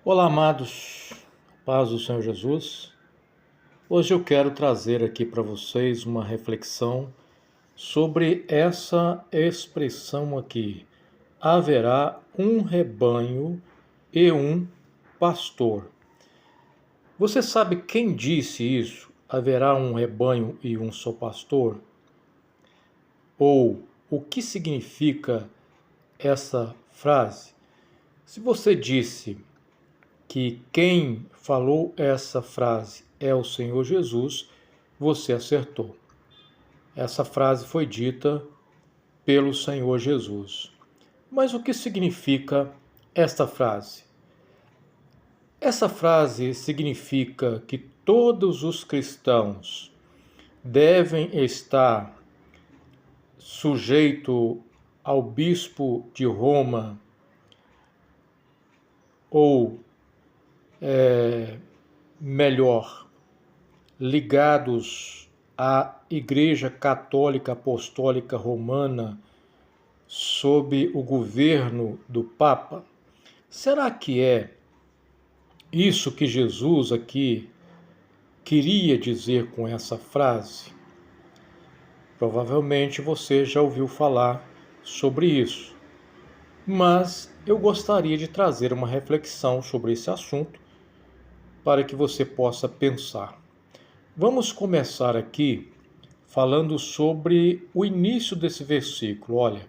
Olá, amados, paz do Senhor Jesus. Hoje eu quero trazer aqui para vocês uma reflexão sobre essa expressão aqui: haverá um rebanho e um pastor. Você sabe quem disse isso? Haverá um rebanho e um só pastor? Ou o que significa essa frase? Se você disse que quem falou essa frase é o Senhor Jesus, você acertou. Essa frase foi dita pelo Senhor Jesus. Mas o que significa esta frase? Essa frase significa que todos os cristãos devem estar sujeitos ao bispo de Roma ou, melhor, ligados à Igreja Católica Apostólica Romana sob o governo do Papa? Será que é isso que Jesus aqui queria dizer com essa frase? Provavelmente você já ouviu falar sobre isso, mas eu gostaria de trazer uma reflexão sobre esse assunto para que você possa pensar. Vamos começar aqui falando sobre o início desse versículo. Olha,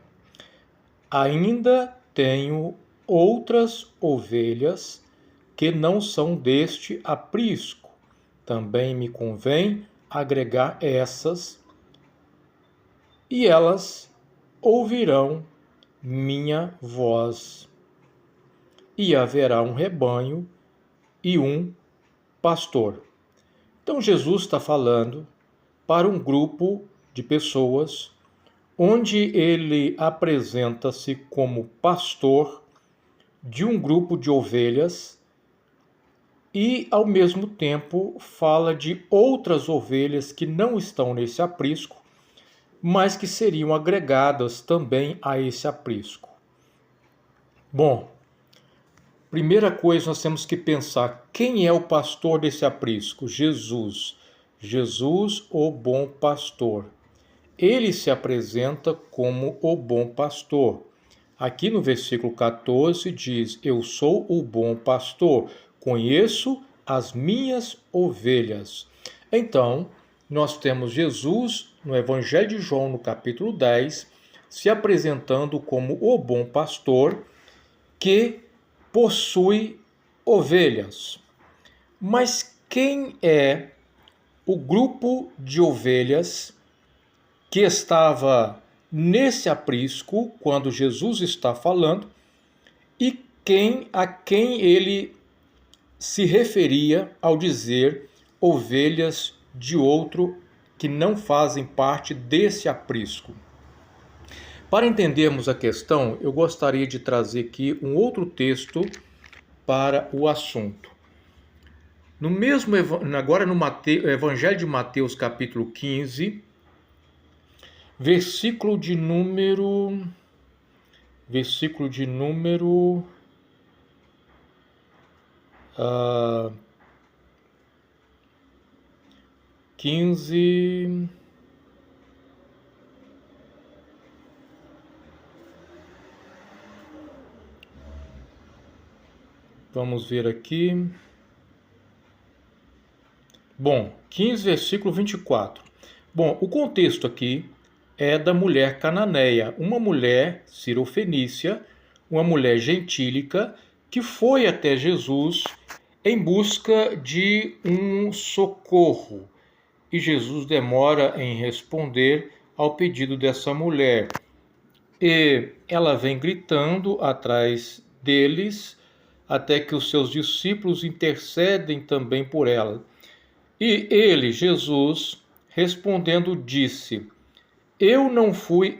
ainda tenho outras ovelhas que não são deste aprisco. Também me convém agregar essas, e elas ouvirão minha voz. E haverá um rebanho e um pastor. Então Jesus está falando para um grupo de pessoas onde ele apresenta-se como pastor de um grupo de ovelhas e, ao mesmo tempo, fala de outras ovelhas que não estão nesse aprisco, mas que seriam agregadas também a esse aprisco. Bom, primeira coisa nós temos que pensar, quem é o pastor desse aprisco? Jesus. Jesus, o bom pastor. Ele se apresenta como o bom pastor. Aqui no versículo 14 diz: eu sou o bom pastor, conheço as minhas ovelhas. Então, nós temos Jesus no Evangelho de João, no capítulo 10, se apresentando como o bom pastor que possui ovelhas. Mas quem é o grupo de ovelhas que estava nesse aprisco quando Jesus está falando e a quem ele se referia ao dizer ovelhas de outro que não fazem parte desse aprisco? Para entendermos a questão, eu gostaria de trazer aqui um outro texto para o assunto. Agora no Evangelho de Mateus, capítulo 15, versículo de número 15. Vamos ver aqui. Bom, 15, versículo 24. Bom, o contexto aqui é da mulher cananeia, uma mulher cirofenícia, uma mulher gentílica, que foi até Jesus em busca de um socorro. E Jesus demora em responder ao pedido dessa mulher. E ela vem gritando atrás deles, até que os seus discípulos intercedem também por ela. E ele, Jesus, respondendo, disse: eu não fui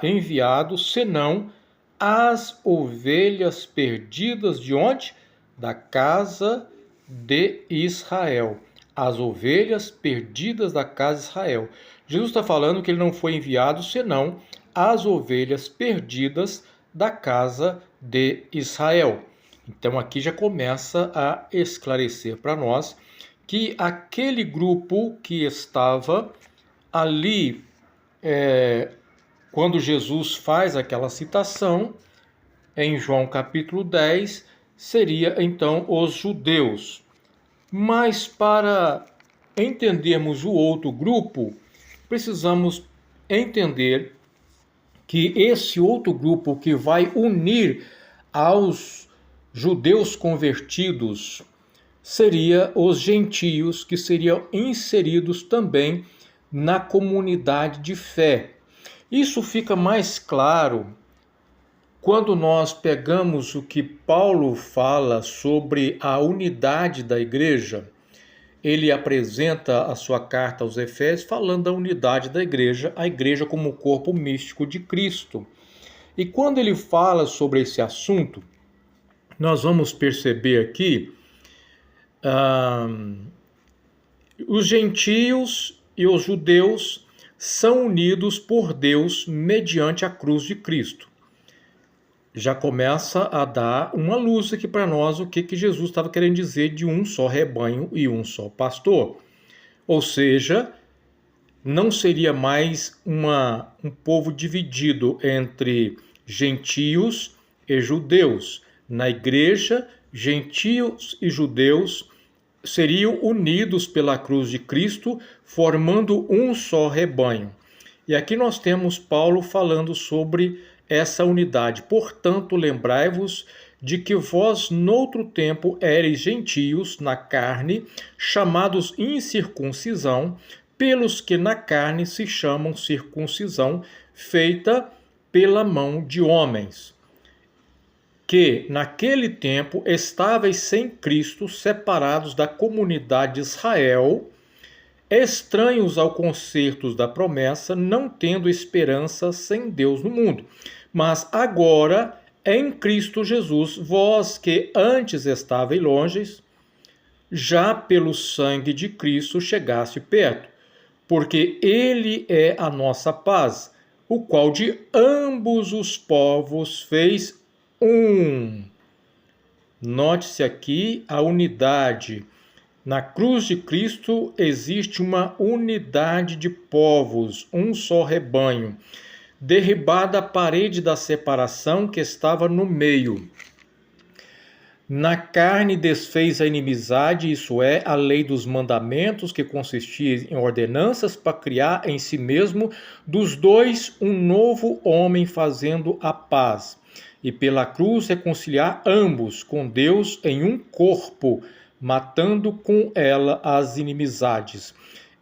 enviado senão as ovelhas perdidas de onde? Da casa de Israel. As ovelhas perdidas da casa de Israel. Jesus está falando que ele não foi enviado senão as ovelhas perdidas da casa de Israel. Então aqui já começa a esclarecer para nós que aquele grupo que estava ali, quando Jesus faz aquela citação, em João capítulo 10, seria então os judeus. Mas para entendermos o outro grupo, precisamos entender que esse outro grupo que vai unir aos judeus convertidos seria os gentios, que seriam inseridos também na comunidade de fé. Isso fica mais claro quando nós pegamos o que Paulo fala sobre a unidade da igreja. Ele apresenta a sua carta aos Efésios falando da unidade da igreja, a igreja como o corpo místico de Cristo. E quando ele fala sobre esse assunto, nós vamos perceber aqui os gentios e os judeus são unidos por Deus mediante a cruz de Cristo. Já começa a dar uma luz aqui para nós o que Jesus estava querendo dizer de um só rebanho e um só pastor. Ou seja, não seria mais um povo dividido entre gentios e judeus. Na igreja, gentios e judeus seriam unidos pela cruz de Cristo, formando um só rebanho. E aqui nós temos Paulo falando sobre essa unidade. Portanto, lembrai-vos de que vós, noutro tempo, éreis gentios na carne, chamados incircuncisão, pelos que na carne se chamam circuncisão, feita pela mão de homens. Que, naquele tempo, estáveis sem Cristo, separados da comunidade de Israel, estranhos ao concerto da promessa, não tendo esperança sem Deus no mundo. Mas agora, em Cristo Jesus, vós que antes estáveis longe, já pelo sangue de Cristo chegaste perto, porque ele é a nossa paz, o qual de ambos os povos fez um. Note-se aqui a unidade. Na cruz de Cristo existe uma unidade de povos, um só rebanho. Derribada a parede da separação que estava no meio. Na carne desfez a inimizade, isso é, a lei dos mandamentos, que consistia em ordenanças para criar em si mesmo dos dois um novo homem, fazendo a paz. E pela cruz reconciliar ambos com Deus em um corpo, matando com ela as inimizades.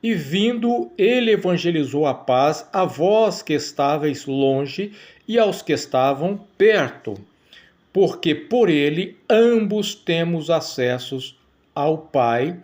E vindo, ele evangelizou a paz a vós que estáveis longe e aos que estavam perto, porque por ele ambos temos acessos ao Pai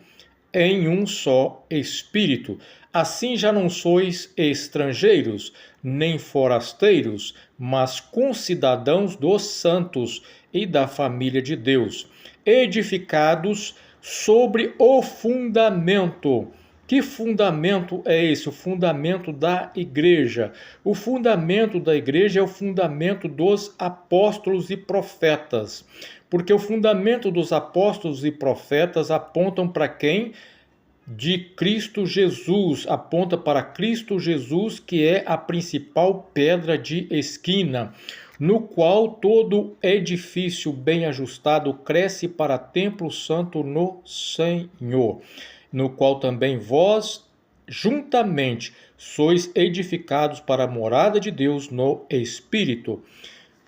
em um só Espírito. Assim já não sois estrangeiros, nem forasteiros, mas concidadãos dos santos e da família de Deus, edificados sobre o fundamento. Que fundamento é esse? O fundamento da igreja. O fundamento da igreja é o fundamento dos apóstolos e profetas. Porque o fundamento dos apóstolos e profetas apontam para quem? De Cristo Jesus, aponta para Cristo Jesus, que é a principal pedra de esquina, no qual todo edifício bem ajustado cresce para templo santo no Senhor, no qual também vós, juntamente, sois edificados para a morada de Deus no Espírito.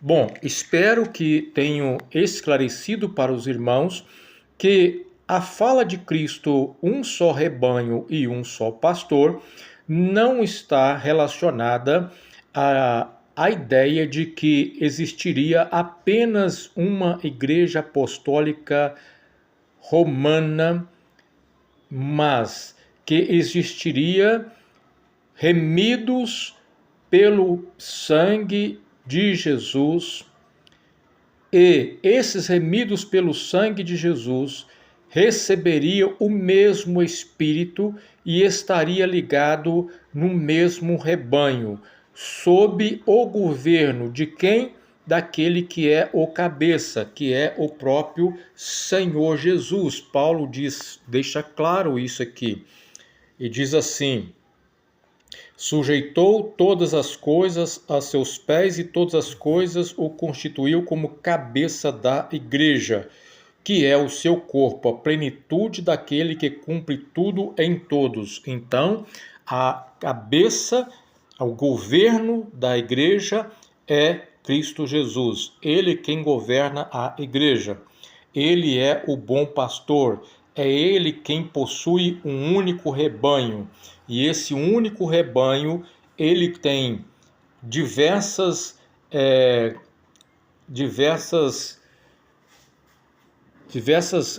Bom, espero que tenham esclarecido para os irmãos que a fala de Cristo, um só rebanho e um só pastor, não está relacionada à ideia de que existiria apenas uma igreja apostólica romana, mas que existiria remidos pelo sangue de Jesus, e esses remidos pelo sangue de Jesus receberiam o mesmo Espírito e estaria ligado no mesmo rebanho, sob o governo de quem? daquele que é o cabeça, que é o próprio Senhor Jesus. Paulo deixa claro isso aqui, e diz assim: sujeitou todas as coisas a seus pés e todas as coisas o constituiu como cabeça da igreja, que é o seu corpo, a plenitude daquele que cumpre tudo em todos. Então, a cabeça, o governo da igreja é Cristo Jesus. Ele quem governa a igreja. Ele é o bom pastor. É ele quem possui um único rebanho. E esse único rebanho, ele tem diversas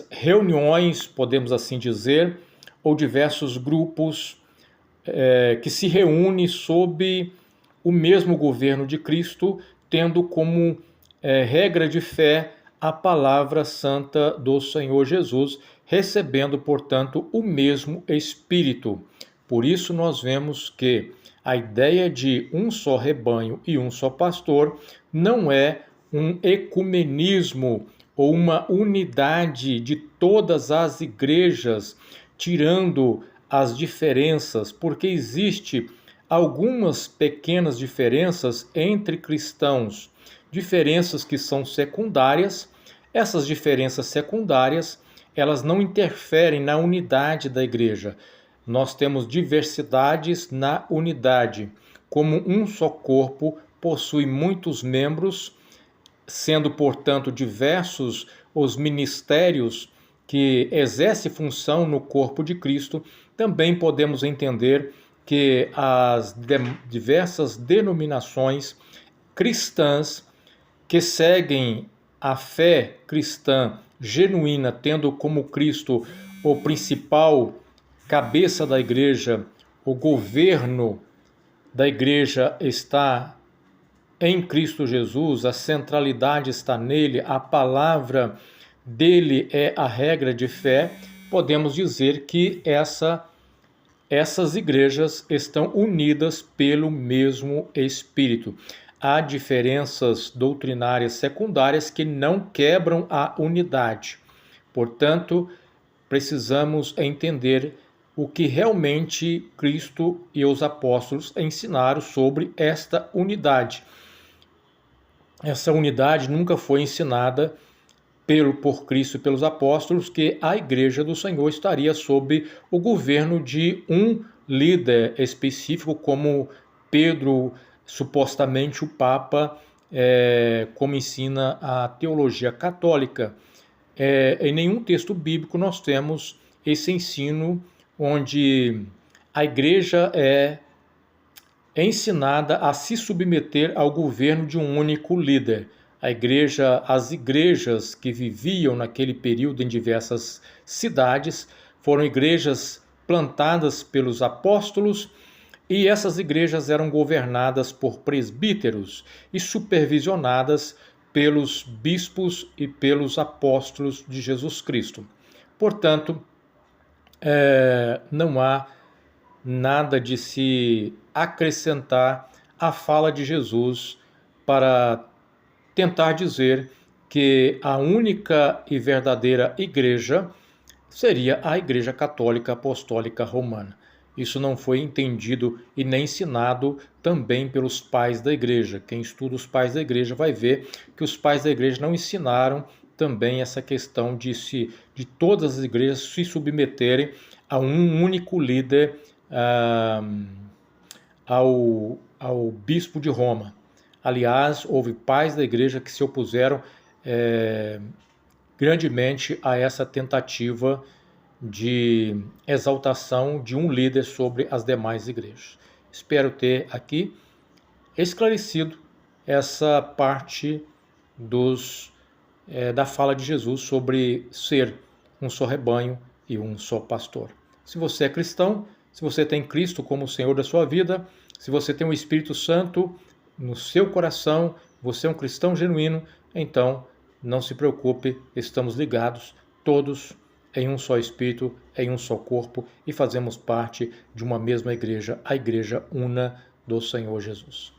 reuniões, podemos assim dizer, ou diversos grupos que se reúnem sob o mesmo governo de Cristo, tendo como regra de fé a palavra santa do Senhor Jesus, recebendo, portanto, o mesmo Espírito. Por isso nós vemos que a ideia de um só rebanho e um só pastor não é um ecumenismo ou uma unidade de todas as igrejas, tirando as diferenças, porque existe algumas pequenas diferenças entre cristãos, diferenças que são secundárias. Essas diferenças secundárias, elas não interferem na unidade da igreja. Nós temos diversidades na unidade. Como um só corpo possui muitos membros, sendo, portanto, diversos os ministérios que exercem função no corpo de Cristo, também podemos entender que as diversas denominações cristãs que seguem a fé cristã genuína, tendo como Cristo o principal cabeça da igreja, o governo da igreja está em Cristo Jesus, a centralidade está nele, a palavra dele é a regra de fé, podemos dizer que essas igrejas estão unidas pelo mesmo Espírito. Há diferenças doutrinárias secundárias que não quebram a unidade. Portanto, precisamos entender o que realmente Cristo e os apóstolos ensinaram sobre esta unidade. Essa unidade nunca foi ensinada por Cristo e pelos apóstolos, que a igreja do Senhor estaria sob o governo de um líder específico, como Pedro, supostamente o Papa, como ensina a teologia católica. Em nenhum texto bíblico nós temos esse ensino onde a igreja é ensinada a se submeter ao governo de um único líder. As igrejas que viviam naquele período em diversas cidades foram igrejas plantadas pelos apóstolos, e essas igrejas eram governadas por presbíteros e supervisionadas pelos bispos e pelos apóstolos de Jesus Cristo. Portanto, não há nada de se acrescentar à fala de Jesus para tentar dizer que a única e verdadeira igreja seria a Igreja Católica Apostólica Romana. Isso não foi entendido e nem ensinado também pelos pais da igreja. Quem estuda os pais da igreja vai ver que os pais da igreja não ensinaram também essa questão de todas as igrejas se submeterem a um único líder, ao bispo de Roma. Aliás, houve pais da igreja que se opuseram grandemente a essa tentativa de exaltação de um líder sobre as demais igrejas. Espero ter aqui esclarecido essa parte da fala de Jesus sobre ser um só rebanho e um só pastor. Se você é cristão, se você tem Cristo como o Senhor da sua vida, se você tem o Espírito Santo no seu coração, você é um cristão genuíno, então não se preocupe, estamos ligados todos em um só Espírito, em um só corpo, e fazemos parte de uma mesma igreja, a Igreja Una do Senhor Jesus.